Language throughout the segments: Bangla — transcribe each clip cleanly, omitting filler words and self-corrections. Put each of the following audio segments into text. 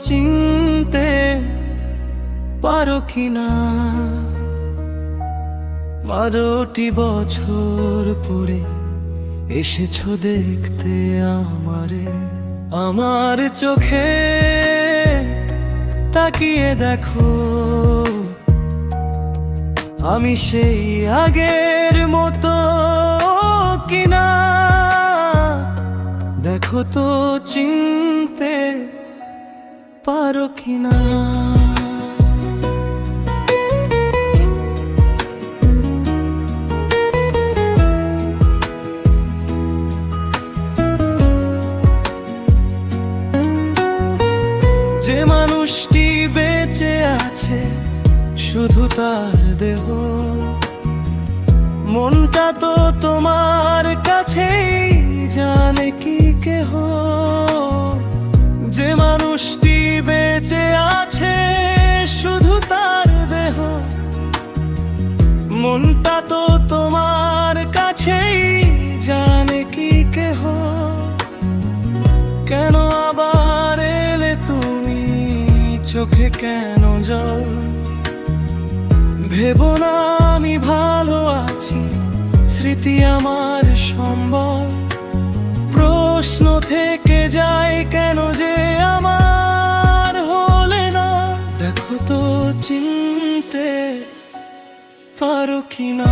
চিনতে পারো কিনা? 12টি বছর পরে এসেছো দেখতে আমারে, আমার চোখে তাকিয়ে দেখো, আমি সেই আগের মতো কিনা। দেখো তো চিনতে পারো কিনা? যে মানুষটি বেঁচে আছে শুধু তার দেহ, মনটা তো তোমার কাছেই, জানে কি কেহ? যে মানুষটি বেঁচে আছে শুধু তার দেহ, মনটা তো তোমার কাছেই, জানে কি কেহ? কেন আবার এলে তুমি, চোখে কেন জল? ভেবো না আমি ভালো আছি, স্মৃতি আমার সম্বল। প্রশ্ন থেকে যায় কেন যে আমার হলে না? দেখো তো চিনতে পারো কিনা?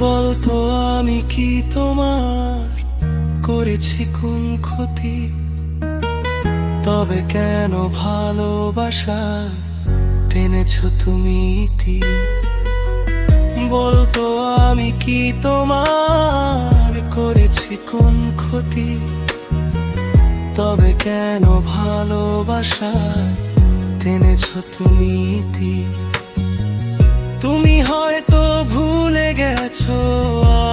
বলতো আমি কি তোমার করেছি কোন ক্ষতি? তবে কেন ভালোবাসা টেনেছো তুমি ইতি? বলতো আমি কি তোমার করেছি কোন ক্ষতি? তবে কেন ভালোবাসা টেনেছো তুমি ইতি? তুমি হয়তো ভুলে গেছো,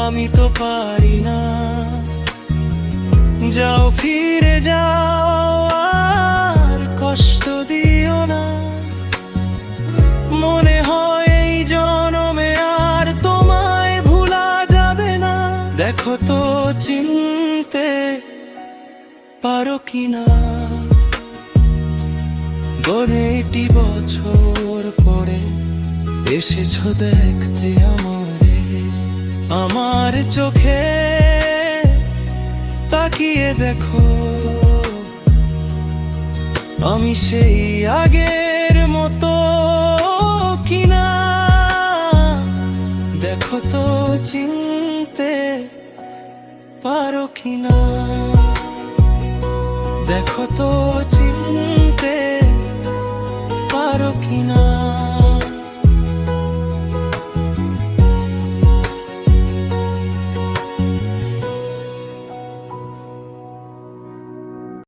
আমি তো পারি না। যাও ফিরে যাও, আর কষ্ট দিও না। মনে হয় এই জনমে আর তোমায় ভুলা যাবে না। দেখো তো চিনতে পারো কিনা? 12টি বছর পরে এসেছো দেখতে আমারে, আমার চোখে তাকিয়ে দেখো, আমি সেই আগের মতো কিনা। দেখো তো চিনতে পারো কিনা? দেখো তো চিনতে পারো কিনা?